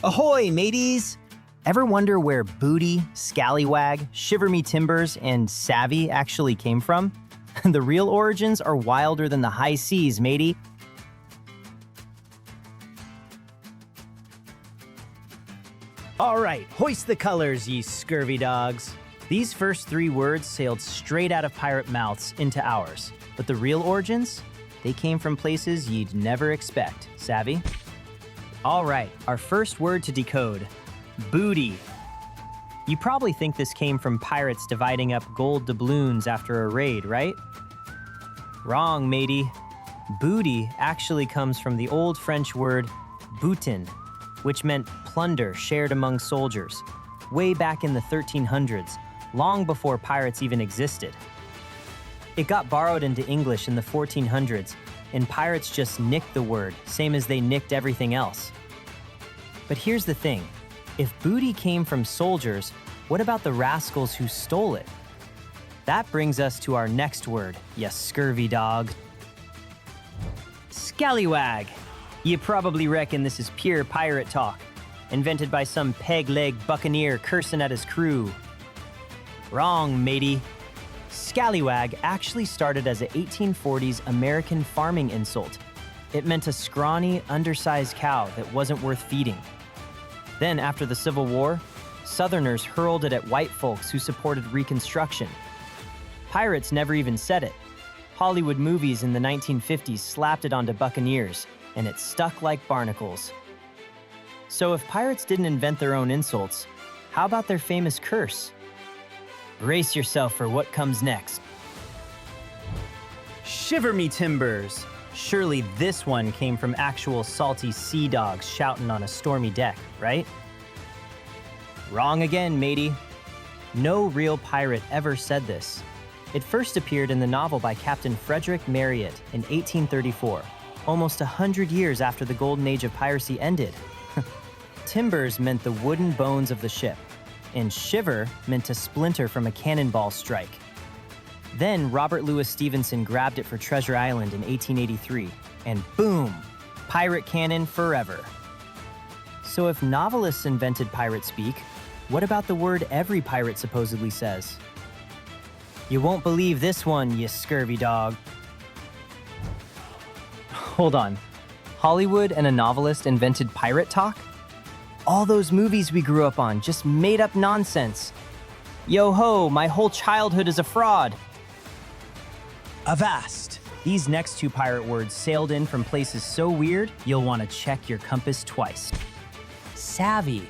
Ahoy, mateys! Ever wonder where Booty, Scallywag, Shiver Me Timbers, and Savvy actually came from? The real origins are wilder than the high seas, matey. All right, hoist the colors, ye scurvy dogs. These first three words sailed straight out of pirate mouths into ours. But the real origins? They came from places you'd never expect. Savvy? All right, our first word to decode. Booty. You probably think this came from pirates dividing up gold doubloons after a raid, right? Wrong, matey. Booty actually comes from the old French word boutin, which meant plunder shared among soldiers, way back in the 1300s, long before pirates even existed. It got borrowed into English in the 1400s, and pirates just nicked the word, same as they nicked everything else. But here's the thing. If booty came from soldiers, what about the rascals who stole it? That brings us to our next word, ya scurvy dog. Scallywag. You probably reckon this is pure pirate talk, invented by some peg-leg buccaneer cursing at his crew. Wrong, matey. Scallywag actually started as a 1840s American farming insult. It meant a scrawny, undersized cow that wasn't worth feeding. Then, after the Civil War, Southerners hurled it at white folks who supported Reconstruction. Pirates never even said it. Hollywood movies in the 1950s slapped it onto buccaneers, and it stuck like barnacles. So if pirates didn't invent their own insults, how about their famous curse? Brace yourself for what comes next. Shiver Me Timbers. Surely this one came from actual salty sea dogs shouting on a stormy deck, right? Wrong again, matey. No real pirate ever said this. It first appeared in the novel by Captain Frederick Marryat in 1834, almost 100 years after the golden age of piracy ended. Timbers meant the wooden bones of the ship, and shiver meant to splinter from a cannonball strike. Then Robert Louis Stevenson grabbed it for Treasure Island in 1883, and boom, pirate cannon forever. So if novelists invented pirate speak, what about the word every pirate supposedly says? You won't believe this one, you scurvy dog. Hold on. Hollywood and a novelist invented pirate talk? All those movies we grew up on, just made up nonsense. Yo ho, my whole childhood is a fraud. Avast! These next two pirate words sailed in from places so weird, you'll want to check your compass twice. Savvy.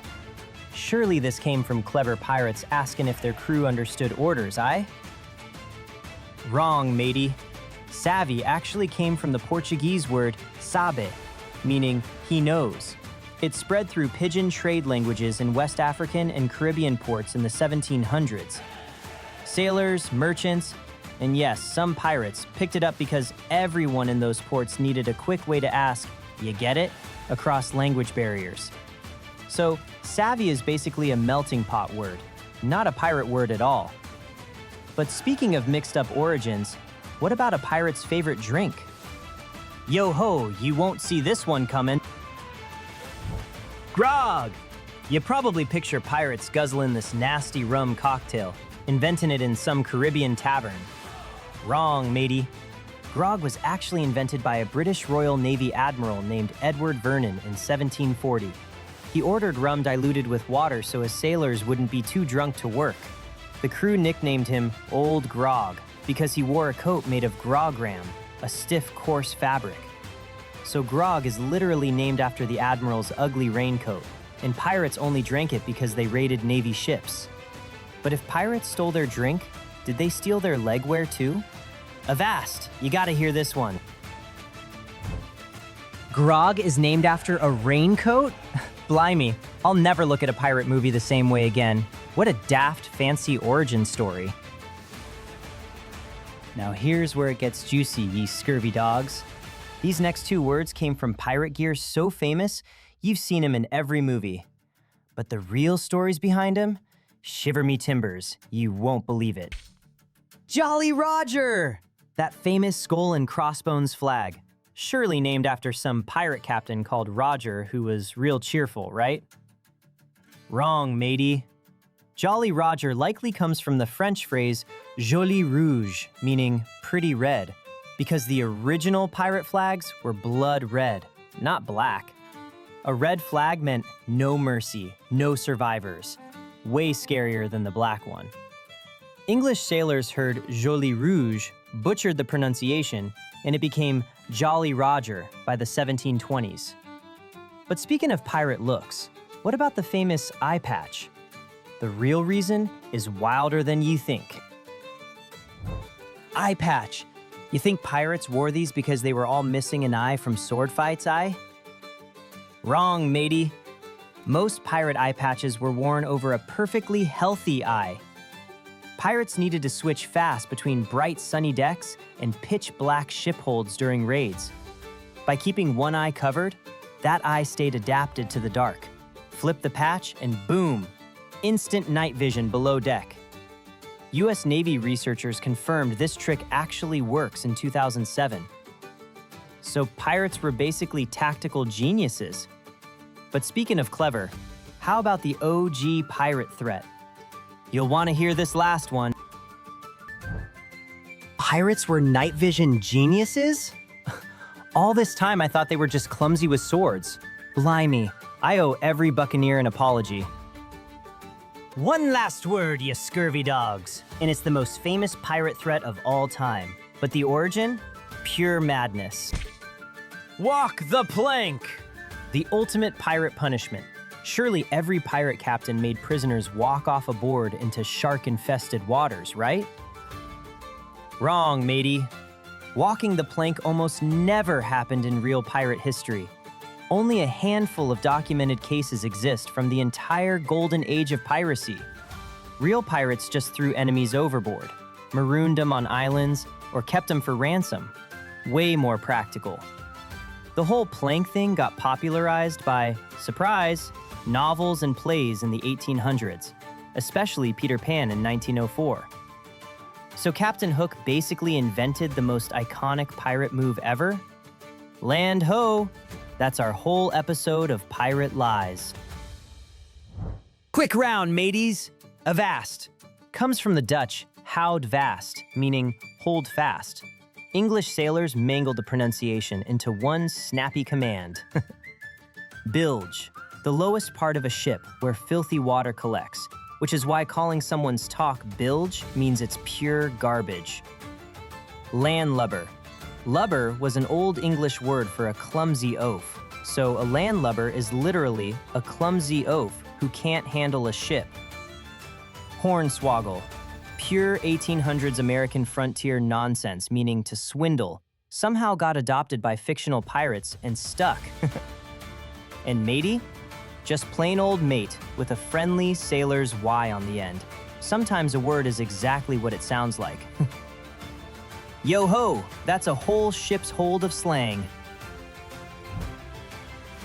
Surely this came from clever pirates asking if their crew understood orders, aye? Wrong, matey. Savvy actually came from the Portuguese word sabe, meaning he knows. It spread through pidgin trade languages in West African and Caribbean ports in the 1700s. Sailors, merchants, and yes, some pirates picked it up because everyone in those ports needed a quick way to ask, "You get it?" across language barriers. So, savvy is basically a melting pot word, not a pirate word at all. But speaking of mixed up origins, what about a pirate's favorite drink? Yo ho, you won't see this one coming. Grog! You probably picture pirates guzzling this nasty rum cocktail, inventing it in some Caribbean tavern. Wrong, matey. Grog was actually invented by a British Royal Navy admiral named Edward Vernon in 1740. He ordered rum diluted with water so his sailors wouldn't be too drunk to work. The crew nicknamed him Old Grog because he wore a coat made of grogram, a stiff, coarse fabric. So Grog is literally named after the admiral's ugly raincoat, and pirates only drank it because they raided Navy ships. But if pirates stole their drink, did they steal their legwear too? Avast! You gotta hear this one. Grog is named after a raincoat? Blimey, I'll never look at a pirate movie the same way again. What a daft, fancy origin story. Now here's where it gets juicy, ye scurvy dogs. These next two words came from pirate gear so famous, you've seen him in every movie. But the real stories behind him? Shiver me timbers, you won't believe it. Jolly Roger! That famous skull and crossbones flag. Surely named after some pirate captain called Roger who was real cheerful, right? Wrong, matey. Jolly Roger likely comes from the French phrase joli rouge, meaning pretty red, because the original pirate flags were blood red, not black. A red flag meant no mercy, no survivors, way scarier than the black one. English sailors heard joli rouge, butchered the pronunciation, and it became Jolly Roger by the 1720s. But speaking of pirate looks, what about the famous eye patch? The real reason is wilder than you think. Eye patch. You think pirates wore these because they were all missing an eye from sword fights, Wrong, matey. Most pirate eye patches were worn over a perfectly healthy eye. Pirates needed to switch fast between bright sunny decks and pitch-black ship holds during raids. By keeping one eye covered, that eye stayed adapted to the dark. Flip the patch and boom, instant night vision below deck. US Navy researchers confirmed this trick actually works in 2007. So pirates were basically tactical geniuses. But speaking of clever, how about the OG pirate threat? You'll want to hear this last one. Pirates were night vision geniuses? All this time I thought they were just clumsy with swords. Blimey, I owe every buccaneer an apology. One last word, you scurvy dogs. And it's the most famous pirate threat of all time. But the origin? Pure madness. Walk the plank! The ultimate pirate punishment. Surely every pirate captain made prisoners walk off a board into shark-infested waters, right? Wrong, matey. Walking the plank almost never happened in real pirate history. Only a handful of documented cases exist from the entire golden age of piracy. Real pirates just threw enemies overboard, marooned them on islands, or kept them for ransom. Way more practical. The whole plank thing got popularized by, surprise, novels and plays in the 1800s, especially Peter Pan in 1904. So Captain Hook basically invented the most iconic pirate move ever? Land ho! That's our whole episode of Pirate Lies. Quick round, mateys! Avast comes from the Dutch houd vast, meaning hold fast. English sailors mangled the pronunciation into one snappy command. Bilge, the lowest part of a ship where filthy water collects, which is why calling someone's talk bilge means it's pure garbage. Landlubber. Lubber was an old English word for a clumsy oaf, so a landlubber is literally a clumsy oaf who can't handle a ship. Hornswoggle. Pure 1800s American frontier nonsense, meaning to swindle, somehow got adopted by fictional pirates and stuck. And matey? Just plain old mate with a friendly sailor's Y on the end. Sometimes a word is exactly what it sounds like. Yo-ho, that's a whole ship's hold of slang.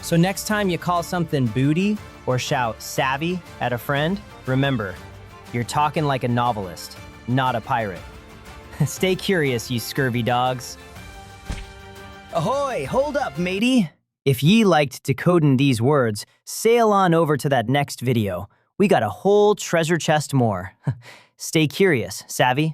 So next time you call something booty or shout savvy at a friend, remember, you're talking like a novelist, not a pirate. Stay curious, you scurvy dogs. Ahoy, hold up, matey. If ye liked decoding these words, sail on over to that next video. We got a whole treasure chest more. Stay curious, savvy?